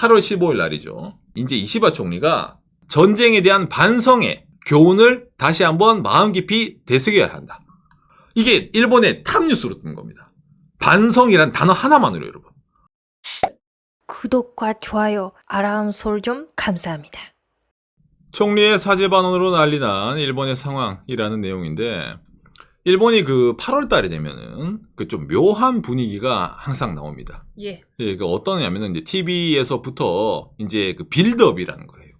8월 15일 날이죠. 이제 이시바 총리가 전쟁에 대한 반성의 교훈을 다시 한번 마음 깊이 되새겨야 한다. 이게 일본의 탑뉴스로 뜬 겁니다. 반성이란 단어 하나만으로 여러분. 구독과 좋아요, 알람 설정 감사합니다. 총리의 사죄 반언으로 난리난 일본의 상황이라는 내용인데, 일본이 그 8월 달에 되면은 그 좀 묘한 분위기가 항상 나옵니다. 예. 예, 그 어떠냐면은 이제 TV에서부터 이제 그 빌드업이라는 거예요.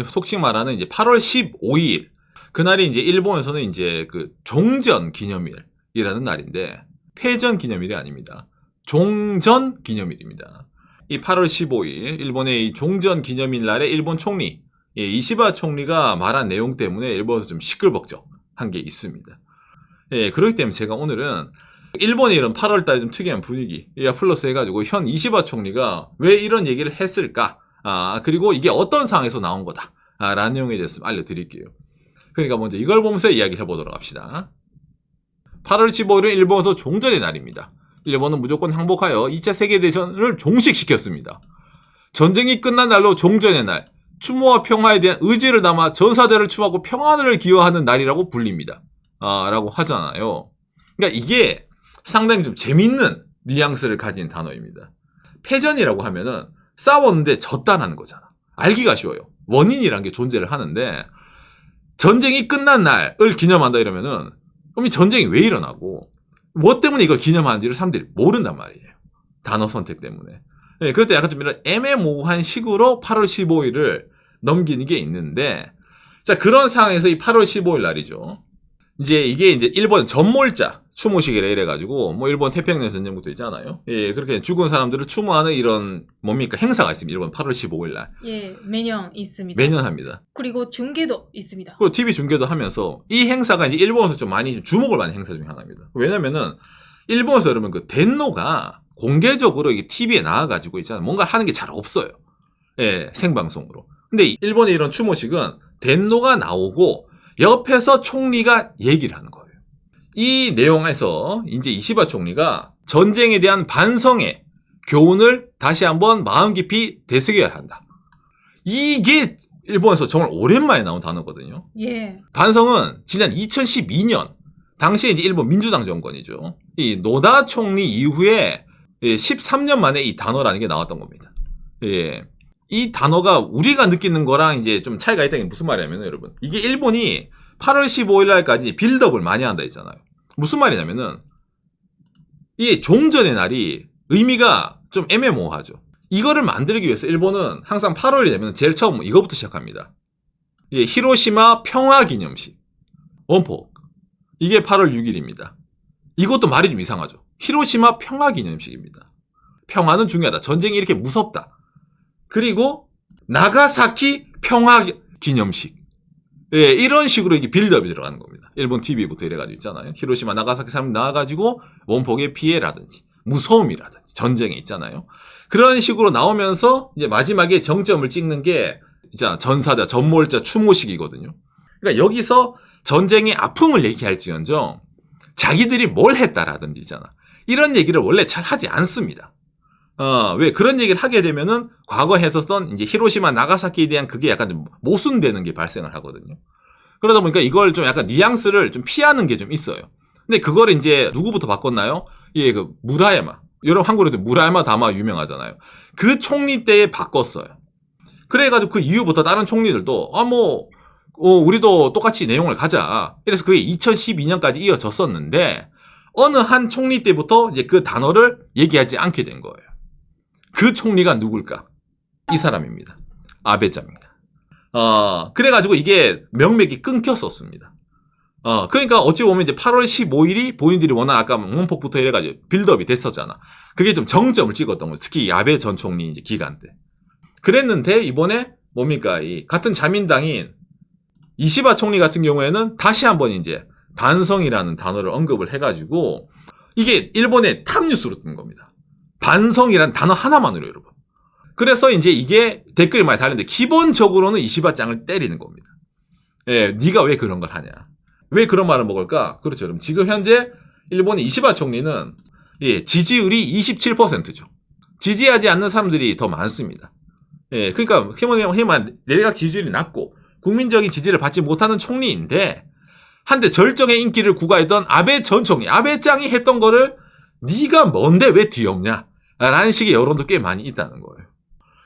속칭 말하는 이제 8월 15일. 그날이 이제 일본에서는 이제 그 종전 기념일이라는 날인데, 패전 기념일이 아닙니다. 종전 기념일입니다. 이 8월 15일, 일본의 이 종전 기념일 날에 일본 총리, 예, 이시바 총리가 말한 내용 때문에 일본에서 좀 시끌벅적한 게 있습니다. 예, 그렇기 때문에 제가 오늘은 일본의 이런 8월 달에 좀 특이한 분위기, 플러스 해가지고 현 이시바 총리가 왜 이런 얘기를 했을까? 그리고 이게 어떤 상황에서 나온 거다. 라는 내용에 대해서 알려드릴게요. 그러니까 먼저 이걸 보면서 이야기를 해보도록 합시다. 8월 15일은 일본에서 종전의 날입니다. 일본은 무조건 항복하여 2차 세계대전을 종식시켰습니다. 전쟁이 끝난 날로 종전의 날, 추모와 평화에 대한 의지를 담아 전사들을 추모하고 평안을 기원하는 날이라고 불립니다. 라고 하잖아요. 그러니까 이게 상당히 좀 재밌는 뉘앙스를 가진 단어입니다. 패전이라고 하면은 싸웠는데 졌다라는 거잖아. 알기가 쉬워요. 원인이라는 게 존재를 하는데, 전쟁이 끝난 날을 기념한다 이러면은 그럼 이 전쟁이 왜 일어나고 뭐 때문에 이걸 기념하는지를 사람들이 모른단 말이에요. 단어 선택 때문에. 네, 그럴 때 약간 좀 이런 애매모호한 식으로 8월 15일을 넘기는 게 있는데, 자, 그런 상황에서 이 8월 15일 날이죠. 이제 이게 이제 일본 전몰자 추모식이라 이래가지고, 뭐 일본 태평양 전쟁부터 있잖아요. 예, 그렇게 죽은 사람들을 추모하는 이런 뭡니까 행사가 있습니다. 일본 8월 15일 날. 예, 매년 있습니다. 매년 합니다. 그리고 중계도 있습니다. 그리고 TV 중계도 하면서 이 행사가 이제 일본에서 좀 많이 주목을 받는 행사 중에 하나입니다. 왜냐면은 일본에서 여러분 그 덴노가 공개적으로 이게 TV에 나와가지고 있잖아요. 뭔가 하는 게 잘 없어요. 예, 생방송으로. 근데 일본의 이런 추모식은 덴노가 나오고 옆에서 총리가 얘기를 하는 거예요. 이 내용에서 이제 이시바 총리가 전쟁에 대한 반성의 교훈을 다시 한번 마음 깊이 되새겨야 한다. 이게 일본에서 정말 오랜만에 나온 단어거든요. 예. 반성은 지난 2012년 당시에 이제 일본 민주당 정권이죠. 이 노다 총리 이후에 13년 만에 이 단어라는 게 나왔던 겁니다. 예. 이 단어가 우리가 느끼는 거랑 이제 좀 차이가 있다는 게 무슨 말이냐면 여러분, 이게 일본이 8월 15일 날까지 빌드업을 많이 한다 했잖아요. 무슨 말이냐면은 이 종전의 날이 의미가 좀 애매모호하죠. 이거를 만들기 위해서 일본은 항상 8월이 되면 제일 처음 이거부터 시작합니다. 예, 히로시마 평화기념식 원폭, 이게 8월 6일입니다. 이것도 말이 좀 이상하죠. 히로시마 평화기념식입니다. 평화는 중요하다. 전쟁이 이렇게 무섭다. 그리고 나가사키 평화기념식. 예, 이런 식으로 이게 빌드업이 들어가는 겁니다. 일본 TV부터 이래가지고 있잖아요. 히로시마, 나가사키 사람 나와가지고 원폭의 피해라든지 무서움이라든지 전쟁에 있잖아요. 그런 식으로 나오면서 이제 마지막에 정점을 찍는 게 있잖아, 전사자, 전몰자 추모식이거든요. 그러니까 여기서 전쟁의 아픔을 얘기할지언정 자기들이 뭘 했다라든지 있잖아. 이런 얘기를 원래 잘 하지 않습니다. 왜 그런 얘기를 하게 되면은 과거에 했었던 이제 히로시마, 나가사키에 대한 그게 약간 좀 모순되는 게 발생을 하거든요. 그러다 보니까 이걸 좀 약간 뉘앙스를 좀 피하는 게 좀 있어요. 근데 그걸 이제 누구부터 바꿨나요? 예, 그 무라야마. 여러분 한국에도 무라야마 다마 유명하잖아요. 그 총리 때에 바꿨어요. 그래가지고 그 이후부터 다른 총리들도 우리도 똑같이 내용을 가자. 그래서 그게 2012년까지 이어졌었는데 어느 한 총리 때부터 이제 그 단어를 얘기하지 않게 된 거예요. 그 총리가 누굴까? 이 사람입니다. 아베자입니다. 그래가지고 이게 명맥이 끊겼었습니다. 그러니까 어찌 보면 이제 8월 15일이 본인들이 워낙 아까 원폭부터 이래가지고 빌드업이 됐었잖아. 그게 좀 정점을 찍었던 거죠. 특히 아베 전 총리 이제 기간 때. 그랬는데 이번에 뭡니까? 이 같은 자민당인 이시바 총리 같은 경우에는 다시 한번 이제 반성이라는 단어를 언급을 해가지고 이게 일본의 탑뉴스로 뜬 겁니다. 반성이란 단어 하나만으로 여러분. 그래서 이제 이게 댓글이 많이 달리는데 기본적으로는 이시바 짱을 때리는 겁니다. 예, 네가 왜 그런 걸 하냐? 왜 그런 말을 먹을까? 그렇죠. 그럼 지금 현재 일본의 이시바 총리는 예, 지지율이 27%죠. 지지하지 않는 사람들이 더 많습니다. 예, 그러니까 희망 내각 지지율이 낮고 국민적인 지지를 받지 못하는 총리인데 한때 절정의 인기를 구가했던 아베 전 총리, 아베짱이 했던 거를 네가 뭔데 왜 뒤엎냐? 라는 식의 여론도 꽤 많이 있다는 거예요.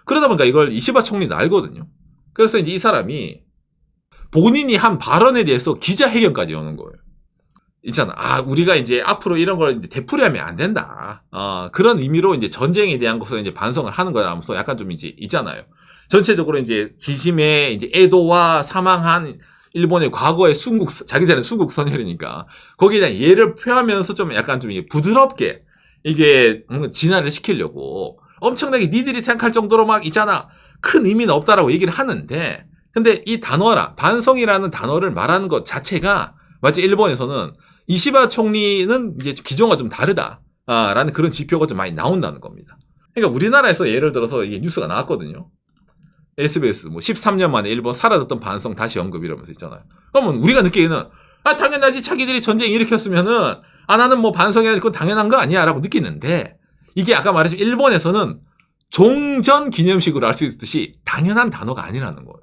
그러다 보니까 이걸 이시바 총리도 알거든요. 그래서 이제 이 사람이 본인이 한 발언에 대해서 기자회견까지 여는 거예요. 있잖아. 우리가 이제 앞으로 이런 걸 되풀이하면 안 된다. 그런 의미로 이제 전쟁에 대한 것을 이제 반성을 하는 거라면서 약간 좀 이제 있잖아요. 전체적으로 이제 지심의 이제 에도와 사망한 일본의 과거의 자기들은 순국 선열이니까 거기에 대한 예를 표하면서 좀 약간 좀 부드럽게 이게 진화를 시키려고 엄청나게 니들이 생각할 정도로 막 있잖아. 큰 의미는 없다라고 얘기를 하는데 근데 이 단어라, 반성이라는 단어를 말하는 것 자체가 마치 일본에서는 이시바 총리는 이제 기존과 좀 다르다. 라는 그런 지표가 좀 많이 나온다는 겁니다. 그러니까 우리나라에서 예를 들어서 이게 뉴스가 나왔거든요. SBS 13년 만에 일본 사라졌던 반성 다시 언급 이러면서 있잖아요. 그러면 우리가 느끼기에는 당연하지 자기들이 전쟁 일으켰으면은 나는 뭐 반성이라는 그건 당연한 거 아니야 라고 느끼는데 이게 아까 말했지만 일본에서는 종전 기념식으로 알 수 있듯이 당연한 단어가 아니라는 거예요.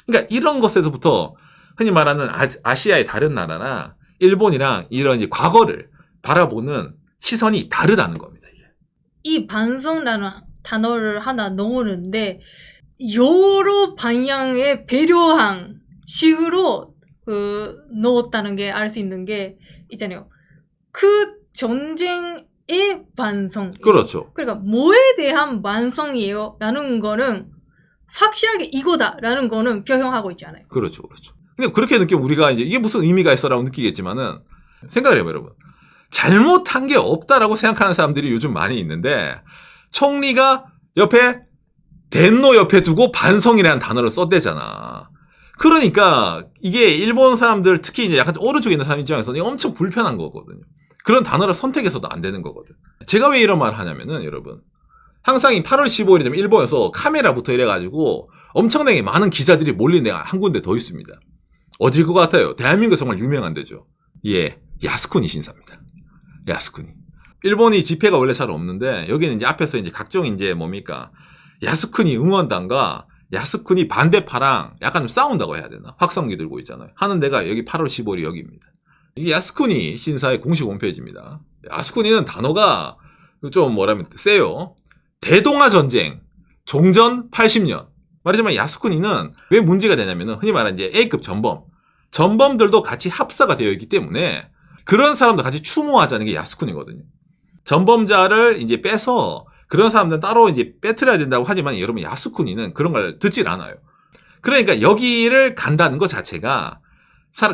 그러니까 이런 것에서부터 흔히 말하는 아시아의 다른 나라나 일본이랑 이런 이제 과거를 바라보는 시선이 다르다는 겁니다. 이게. 이 반성라는 단어를 하나 넣었는데 여러 방향에 배려한 식으로 넣었다는 게 알 수 있는 게 있잖아요. 그 전쟁의 반성. 그렇죠. 그러니까 뭐에 대한 반성이에요? 라는 거는 확실하게 이거다라는 거는 표현하고 있지 않아요. 그렇죠. 근데 그렇게 느끼면 우리가 이제 이게 무슨 의미가 있어라고 느끼겠지만은 생각을 해봐요, 여러분. 잘못한 게 없다라고 생각하는 사람들이 요즘 많이 있는데 총리가 옆에 덴노 옆에 두고 반성이라는 단어를 썼대잖아. 그러니까 이게 일본 사람들 특히 이제 약간 오른쪽에 있는 사람 입장에서는 엄청 불편한 거거든요. 그런 단어를 선택해서도 안 되는 거거든. 제가 왜 이런 말을 하냐면은 여러분 항상 이 8월 15일이 되면 일본에서 카메라부터 이래가지고 엄청나게 많은 기자들이 몰린 데가 한 군데 더 있습니다. 어딜 것 같아요? 대한민국 정말 유명한 데죠. 예, 야스쿠니 신사입니다. 야스쿠니. 일본이 집회가 원래 잘 없는데 여기는 이제 앞에서 이제 각종 이제 뭡니까 야스쿠니 응원단과 야스쿠니 반대파랑 약간 좀 싸운다고 해야 되나? 확성기 들고 있잖아요. 하는 데가 여기 8월 15일이 여기입니다. 이게 야스쿠니 신사의 공식 홈페이지입니다. 야스쿠니는 단어가 좀 뭐라면 세요. 대동아 전쟁, 종전 80년. 말하자면 야스쿠니는 왜 문제가 되냐면은 흔히 말하는 이제 A급 전범들도 같이 합사가 되어 있기 때문에 그런 사람도 같이 추모하자는 게 야스쿠니거든요. 전범자를 이제 빼서 그런 사람들은 따로 이제 빼트려야 된다고 하지만 여러분 야스쿠니는 그런 걸 듣질 않아요. 그러니까 여기를 간다는 것 자체가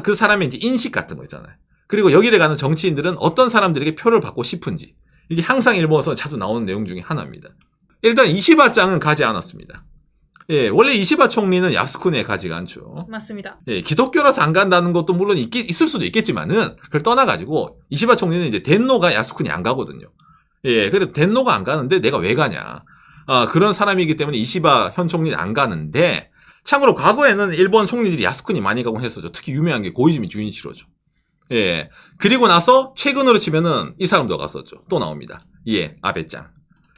그 사람의 이제 인식 같은 거 있잖아요. 그리고 여기를 가는 정치인들은 어떤 사람들에게 표를 받고 싶은지 이게 항상 일본에서 자주 나오는 내용 중에 하나입니다. 일단 이시바 짱은 가지 않았습니다. 예, 원래 이시바 총리는 야스쿠니에 가지가 않죠. 맞습니다. 예, 기독교라서 안 간다는 것도 물론 있을 수도 있겠지만은 그걸 떠나가지고 이시바 총리는 이제 덴노가 야스쿠니 안 가거든요. 예, 그래도 덴노가 안 가는데 내가 왜 가냐? 그런 사람이기 때문에 이시바 현 총리는 안 가는데 참고로 과거에는 일본 총리들이 야스쿠니 많이 가곤 했었죠. 특히 유명한 게 고이즈미 주인치로죠. 예, 그리고 나서 최근으로 치면은 이 사람도 갔었죠. 또 나옵니다. 예, 아베짱.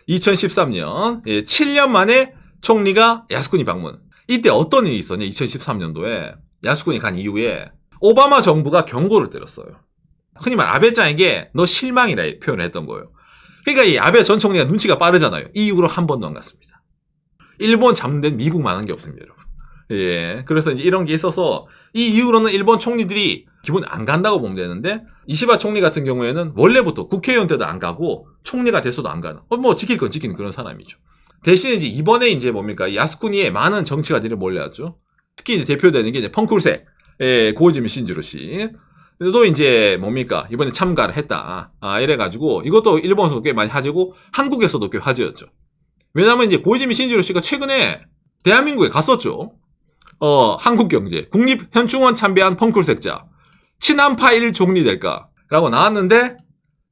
2013년 7년 만에 총리가 야스쿠니 방문. 이때 어떤 일이 있었냐? 2013년도에 야스쿠니 간 이후에 오바마 정부가 경고를 때렸어요. 흔히 말 아베짱에게 너 실망이라 표현을 했던 거예요. 그러니까 이 아베 전 총리가 눈치가 빠르잖아요. 이 이후로 한 번도 안 갔습니다. 일본 잡는 데는 미국만 한 게 없습니다, 여러분. 예, 그래서 이제 이런 게 있어서 이 이후로는 일본 총리들이 기본 안 간다고 보면 되는데 이시바 총리 같은 경우에는 원래부터 국회의원 때도 안 가고 총리가 돼서도 안 가는 뭐 지킬 건 지키는 그런 사람이죠. 대신 이제 이번에 이제 뭡니까 야스쿠니에 많은 정치가들이 몰려왔죠. 특히 이제 대표되는 게 이제 펑쿨색 고이즈미 신지로 씨. 또 이제 뭡니까 이번에 참가를 했다. 이래가지고 이것도 일본에서도 꽤 많이 화제고 한국에서도 꽤 화제였죠. 왜냐하면 이제 고이즈미 신지로 씨가 최근에 대한민국에 갔었죠. 한국경제 국립현충원 참배한 펑쿨색자 친한파 1 총리 될까라고 나왔는데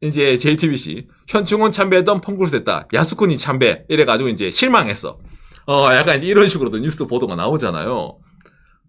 이제 JTBC 현충원 참배했던 펑쿨색자 야스쿠니 참배 이래가지고 이제 실망했어. 약간 이제 이런 식으로도 뉴스 보도가 나오잖아요.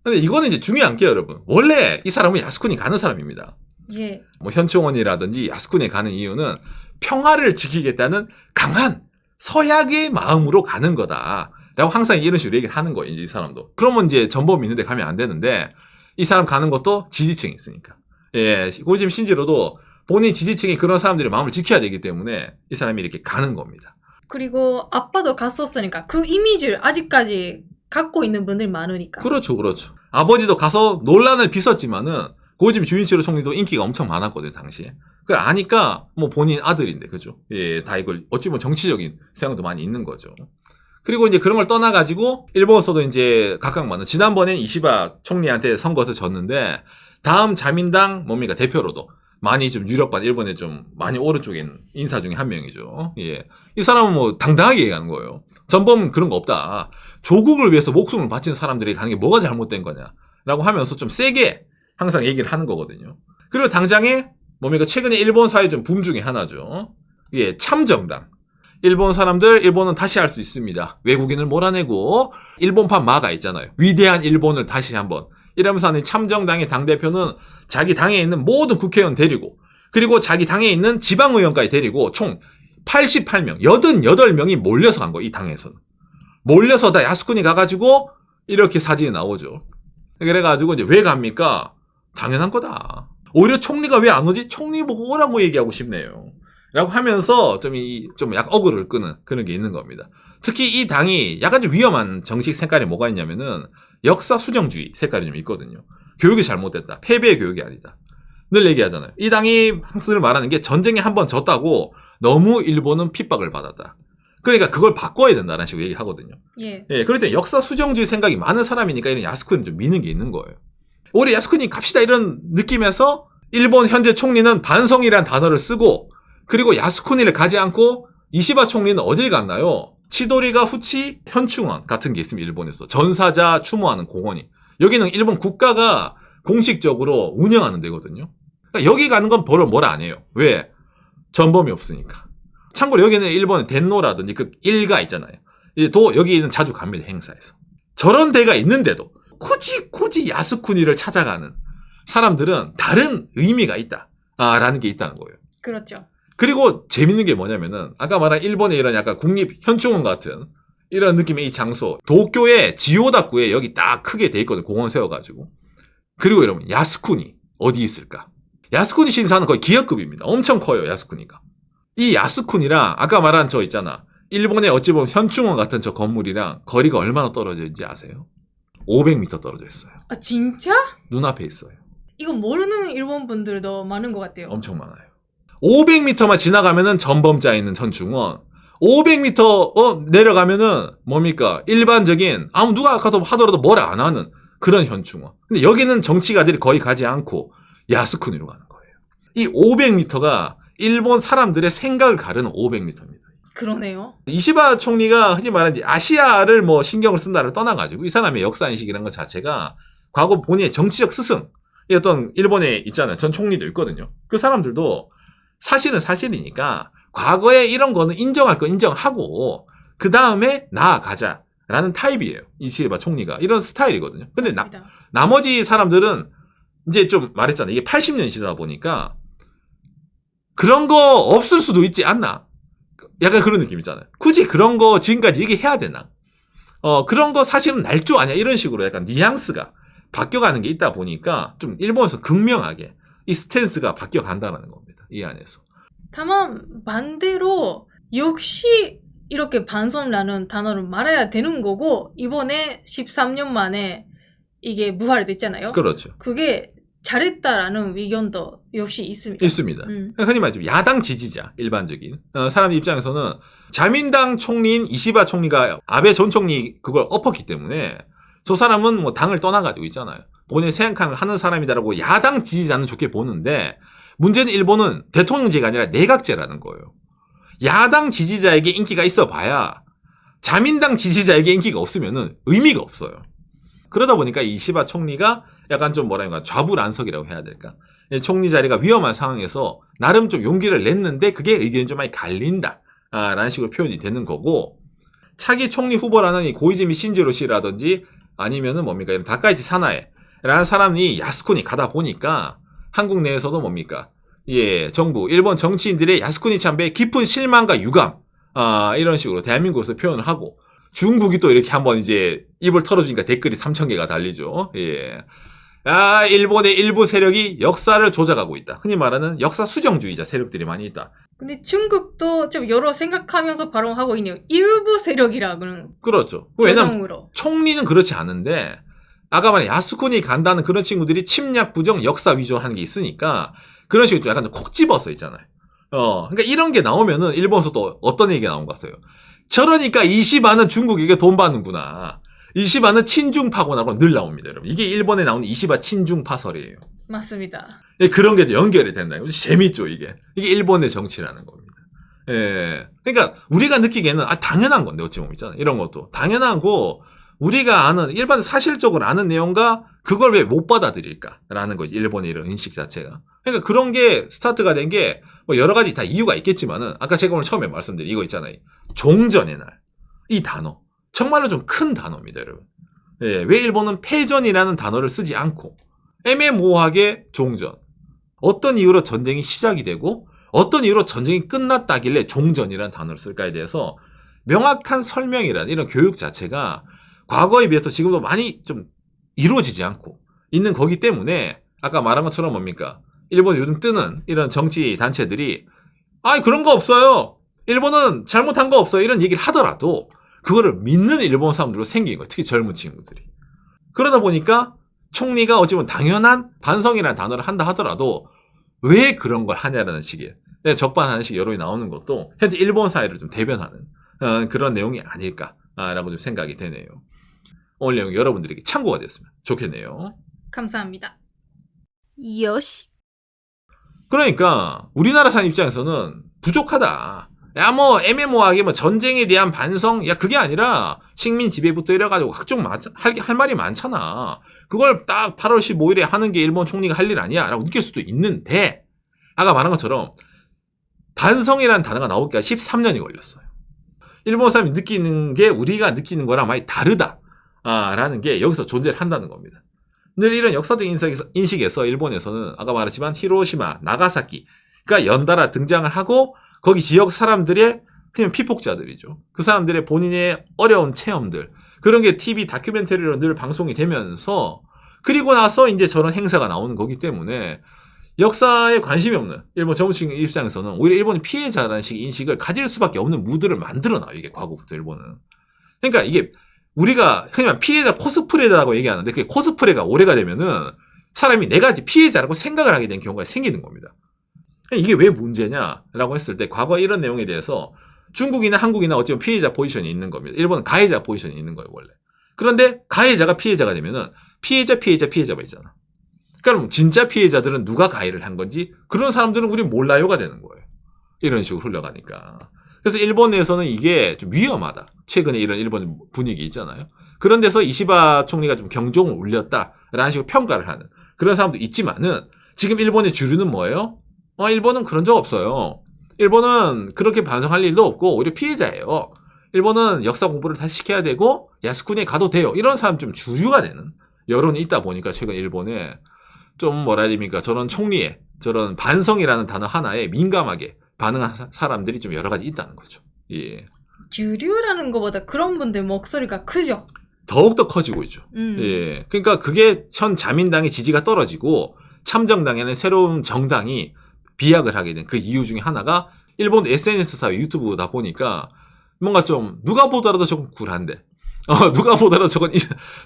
근데 이거는 이제 중요한 게 여러분 원래 이 사람은 야스쿠니 가는 사람입니다. 예. 뭐 현충원이라든지 야스쿠니에 가는 이유는 평화를 지키겠다는 강한 서약의 마음으로 가는 거다. 라고 항상 이런 식으로 얘기를 하는 거예요. 이제 이 사람도. 그러면 이제 전범 있는데 가면 안 되는데 이 사람 가는 것도 지지층이 있으니까. 예, 고이즈미 신지로도 본인 지지층이 그런 사람들의 마음을 지켜야 되기 때문에 이 사람이 이렇게 가는 겁니다. 그리고 아빠도 갔었으니까 그 이미지를 아직까지 갖고 있는 분들이 많으니까. 그렇죠, 그렇죠. 아버지도 가서 논란을 빚었지만은 고이즈미 주인치로 총리도 인기가 엄청 많았거든요, 당시에. 그걸 아니까 뭐 본인 아들인데, 그죠? 예, 다 이걸 어찌 보면 정치적인 생각도 많이 있는 거죠. 그리고 이제 그런 걸 떠나가지고 일본에서도 이제 각각 많은 지난번엔 이시바 총리한테 선거에서 졌는데 다음 자민당 뭡니까 대표로도 많이 좀 유력반 일본에 좀 많이 오른쪽에 있는 인사 중에 한 명이죠. 예, 이 사람은 뭐 당당하게 얘기하는 거예요. 전범은 그런 거 없다. 조국을 위해서 목숨을 바친 사람들이 가는 게 뭐가 잘못된 거냐라고 하면서 좀 세게 항상 얘기를 하는 거거든요. 그리고 당장에 뭡니까 최근에 일본 사회 좀 붐 중에 하나죠. 예, 참정당. 일본 사람들 일본은 다시 할 수 있습니다. 외국인을 몰아내고 일본판 마가 있잖아요. 위대한 일본을 다시 한번 이러면서 하는 참정당의 당대표는 자기 당에 있는 모든 국회의원 데리고 그리고 자기 당에 있는 지방의원까지 데리고 총 88명, 88명이 몰려서 간 거예요. 이 당에서는. 몰려서 다 야스쿠니 가가지고 이렇게 사진이 나오죠. 그래가지고 이제 왜 갑니까? 당연한 거다. 오히려 총리가 왜 안 오지? 총리 보고 오라고 얘기하고 싶네요. 라고 하면서 좀 약간 어그를 끄는 그런 게 있는 겁니다. 특히 이 당이 약간 좀 위험한 정식 색깔이 뭐가 있냐면은 역사 수정주의 색깔이 좀 있거든요. 교육이 잘못됐다. 패배의 교육이 아니다. 늘 얘기하잖아요. 이 당이 항상 말하는 게 전쟁에 한번 졌다고 너무 일본은 핍박을 받았다. 그러니까 그걸 바꿔야 된다는 식으로 얘기하거든요. 예. 예, 그럴 때 역사 수정주의 생각이 많은 사람이니까 이런 야스쿠니 좀 미는 게 있는 거예요. 올해 야스쿠니 갑시다 이런 느낌에서 일본 현재 총리는 반성이라는 단어를 쓰고 그리고 야스쿠니를 가지 않고 이시바 총리는 어딜 갔나요? 치도리가 후치 현충원 같은 게 있습니다. 일본에서. 전사자 추모하는 공원이. 여기는 일본 국가가 공식적으로 운영하는 데거든요. 그러니까 여기 가는 건 뭐라 안 해요. 왜? 전범이 없으니까. 참고로 여기는 일본의 덴노라든지 그 일가 있잖아요. 또 여기는 자주 갑니다. 행사에서. 저런 데가 있는데도 굳이 야스쿠니를 찾아가는 사람들은 다른 의미가 있다. 라는 게 있다는 거예요. 그렇죠. 그리고 재밌는 게 뭐냐면은 아까 말한 일본의 이런 약간 국립 현충원 같은 이런 느낌의 이 장소 도쿄의 지오다쿠에 여기 딱 크게 돼 있거든요. 공원 세워가지고. 그리고 여러분 야스쿠니 어디 있을까? 야스쿠니 신사는 거의 기업급입니다. 엄청 커요. 야스쿠니가. 이 야스쿠니랑 아까 말한 저 있잖아. 일본의 어찌 보면 현충원 같은 저 건물이랑 거리가 얼마나 떨어져 있는지 아세요? 500m 떨어져 있어요. 아 진짜? 눈앞에 있어요. 이건 모르는 일본 분들도 많은 것 같아요. 엄청 많아요. 500m만 지나가면은 전범자 있는 현충원. 500m 내려가면은 뭡니까? 일반적인 누가 가서 하더라도 뭘 안 하는 그런 현충원. 근데 여기는 정치가들이 거의 가지 않고 야스쿠니로 가는 거예요. 이 500m가 일본 사람들의 생각을 가르는 500m입니다. 그러네요. 이시바 총리가 흔히 말하는 아시아를 뭐 신경을 쓴다를 떠나가지고 이 사람의 역사인식이라는 것 자체가 과거 본인의 정치적 스승, 어떤 일본에 있잖아요. 전 총리도 있거든요. 그 사람들도 사실은 사실이니까 과거에 이런 거는 인정할 거 인정하고 그 다음에 나아가자라는 타입이에요. 이시바 총리가. 이런 스타일이거든요. 근데 나머지 사람들은 이제 좀 말했잖아요. 이게 80년이다 보니까 그런 거 없을 수도 있지 않나. 약간 그런 느낌 있잖아요. 굳이 그런 거 지금까지 얘기해야 되나? 그런 거 사실은 날조 아니야. 이런 식으로 약간 뉘앙스가 바뀌어가는 게 있다 보니까 좀 일본에서 극명하게 이 스탠스가 바뀌어간다는 겁니다. 이 안에서. 다만 반대로 역시 이렇게 반성이라는 단어를 말해야 되는 거고 이번에 13년 만에 이게 무활이 됐잖아요. 그렇죠. 그게 잘했다라는 의견도 역시 있습니다. 있습니다. 흔히 말하면 야당 지지자 일반적인 사람 입장에서는 자민당 총리인 이시바 총리가 아베 전 총리 그걸 엎었기 때문에 저 사람은 뭐 당을 떠나가지고 있잖아요. 본인이 생각하는 사람이다라고 야당 지지자는 좋게 보는데 문제는 일본은 대통령제가 아니라 내각제라는 거예요. 야당 지지자에게 인기가 있어 봐야 자민당 지지자에게 인기가 없으면은 의미가 없어요. 그러다 보니까 이시바 총리가 약간 좀 뭐랄까 좌불안석이라고 해야 될까. 총리 자리가 위험한 상황에서 나름 좀 용기를 냈는데 그게 의견이 좀 많이 갈린다. 라는 식으로 표현이 되는 거고 차기 총리 후보라는 이 고이즈미 신지로 씨라든지 아니면은 뭡니까 이런 다카이치 사나에라는 사람이 야스쿠니 가다 보니까 한국 내에서도 뭡니까 예 정부 일본 정치인들의 야스쿠니 참배에 깊은 실망과 유감 이런 식으로 대한민국에서 표현을 하고 중국이 또 이렇게 한번 이제 입을 털어주니까 댓글이 3,000개가 달리죠. 예. 아, 일본의 일부 세력이 역사를 조작하고 있다. 흔히 말하는 역사 수정주의자 세력들이 많이 있다. 근데 중국도 좀 여러 생각하면서 발언하고 있네요. 일부 세력이라고는 그렇죠. 왜냐면 조정으로. 총리는 그렇지 않은데 아까 말한 야스쿠니 간다는 그런 친구들이 침략 부정 역사 위조 하는 게 있으니까 그런 식으로 좀 약간 콕 집어서 있잖아요. 그러니까 이런 게 나오면은 일본에서 또 어떤 얘기가 나온 것 같아요. 저러니까 이시바는 중국에게 돈 받는구나. 이시바는 친중파고나고 늘 나옵니다, 여러분. 이게 일본에 나오는 이시바 친중파설이에요. 맞습니다. 예, 그런 게 연결이 된다. 재밌죠, 이게. 이게 일본의 정치라는 겁니다. 예. 그러니까 우리가 느끼기에는 당연한 건데 어찌 보면 있잖아요. 이런 것도 당연하고 우리가 아는 일반 사실적으로 아는 내용과 그걸 왜 못 받아들일까라는 거지. 일본의 이런 인식 자체가. 그러니까 그런 게 스타트가 된 게 뭐 여러 가지 다 이유가 있겠지만은 아까 제가 오늘 처음에 말씀드린 이거 있잖아요. 종전의 날. 이 단어. 정말로 좀 큰 단어입니다, 여러분. 예, 왜 일본은 패전이라는 단어를 쓰지 않고 애매모호하게 종전. 어떤 이유로 전쟁이 시작이 되고 어떤 이유로 전쟁이 끝났다길래 종전이라는 단어를 쓸까에 대해서 명확한 설명이라는 이런 교육 자체가 과거에 비해서 지금도 많이 좀 이루어지지 않고 있는 거기 때문에 아까 말한 것처럼 뭡니까? 일본에 요즘 뜨는 이런 정치 단체들이 그런 거 없어요. 일본은 잘못한 거 없어요. 이런 얘기를 하더라도 그거를 믿는 일본 사람들로 생긴 거예요. 특히 젊은 친구들이. 그러다 보니까 총리가 어찌 보면 당연한 반성이라는 단어를 한다 하더라도 왜 그런 걸 하냐라는 식의 적반하는 식의 여론이 나오는 것도 현재 일본 사회를 좀 대변하는 그런 내용이 아닐까라고 좀 생각이 되네요. 오늘 내용 여러분들에게 참고가 됐으면 좋겠네요. 감사합니다. 요시. 그러니까 우리나라 사람 입장에서는 부족하다. 야, 뭐 애매모호하게 뭐 전쟁에 대한 반성, 야 그게 아니라 식민 지배부터 이래가지고 각종 할 말이 많잖아. 그걸 딱 8월 15일에 하는 게 일본 총리가 할 일 아니야라고 느낄 수도 있는데 아까 말한 것처럼 반성이라는 단어가 나오기가 13년이 걸렸어요. 일본 사람이 느끼는 게 우리가 느끼는 거랑 많이 다르다라는 게 여기서 존재를 한다는 겁니다. 늘 이런 역사적 인식에서 일본에서는 아까 말했지만 히로시마, 나가사키가 연달아 등장을 하고 거기 지역 사람들의 그냥 피폭자들이죠. 그 사람들의 본인의 어려운 체험들 그런 게 TV 다큐멘터리로 늘 방송이 되면서 그리고 나서 이제 저런 행사가 나오는 거기 때문에 역사에 관심이 없는 일본 정치인 입장에서는 오히려 일본이 피해자라는 식의 인식을 가질 수밖에 없는 무드를 만들어놔요. 이게 과거부터 일본은. 그러니까 이게 우리가 흔히 말 피해자 코스프레라고 얘기하는데 그게 코스프레가 오래가 되면은 사람이 내가 피해자라고 생각을 하게 된 경우가 생기는 겁니다. 이게 왜 문제냐라고 했을 때 과거 이런 내용에 대해서 중국이나 한국이나 어찌보면 피해자 포지션이 있는 겁니다. 일본은 가해자 포지션이 있는 거예요, 원래. 그런데 가해자가 피해자가 되면은 피해자가 있잖아. 그럼 진짜 피해자들은 누가 가해를 한 건지 그런 사람들은 우리 몰라요가 되는 거예요. 이런 식으로 흘러가니까. 그래서 일본 내에서는 이게 좀 위험하다. 최근에 이런 일본 분위기 있잖아요. 그런 데서 이시바 총리가 좀 경종을 울렸다라는 식으로 평가를 하는 그런 사람도 있지만은 지금 일본의 주류는 뭐예요? 일본은 그런 적 없어요. 일본은 그렇게 반성할 일도 없고 오히려 피해자예요. 일본은 역사 공부를 다시 시켜야 되고 야스쿠니에 가도 돼요. 이런 사람 좀 주류가 되는 여론이 있다 보니까 최근 일본에 좀 뭐라 해야 됩니까? 저런 총리의 저런 반성이라는 단어 하나에 민감하게 반응한 사람들이 좀 여러 가지 있다는 거죠. 예. 주류라는 것보다 그런 분들 목소리가 크죠. 더욱더 커지고 있죠. 예. 그러니까 그게 현 자민당의 지지가 떨어지고 참정당에는 새로운 정당이 비약을 하게 된 그 이유 중에 하나가 일본 SNS 사회 유튜브다 보니까 뭔가 좀 누가 보더라도 조금 굴한데 누가 보더라도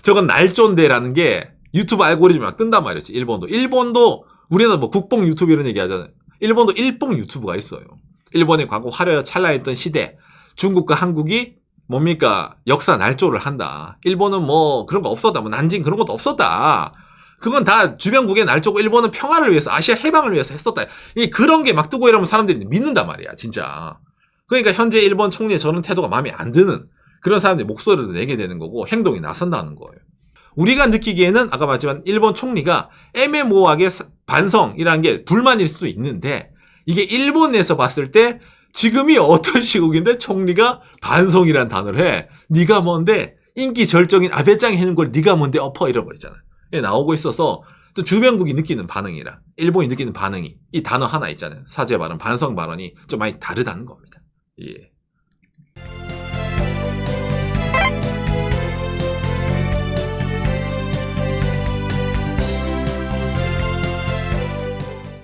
저건 날조인데라는 게 유튜브 알고리즘이 막 뜬단 말이었지. 일본도 우리나라 뭐 국뽕 유튜브 이런 얘기 하잖아요. 일본도 일뽕 유튜브가 있어요. 일본의 과거 화려하 찬란했던 시대 중국과 한국이 뭡니까 역사 날조를 한다. 일본은 뭐 그런 거 없었다. 뭐 난징 그런 것도 없었다. 그건 다 주변국의 날조고 일본은 평화를 위해서 아시아 해방을 위해서 했었다. 그런 게 막 뜨고 이러면 사람들이 믿는단 말이야. 진짜. 그러니까 현재 일본 총리의 저런 태도가 마음에 안 드는 그런 사람들이 목소리를 내게 되는 거고 행동이 나선다는 거예요. 우리가 느끼기에는 아까 말했지만 일본 총리가 애매모호하게 반성이라는 게 불만일 수도 있는데 이게 일본 내에서 봤을 때 지금이 어떤 시국인데 총리가 반성이라는 단어를 해. 네가 뭔데 인기 절정인 아베짱이 해는 걸 네가 뭔데 엎어 잃어버리잖아. 나오고 있어서 또 주변국이 느끼는 반응이랑 일본이 느끼는 반응이 이 단어 하나 있잖아요. 사죄 발언, 반성 발언이 좀 많이 다르다는 겁니다. 예.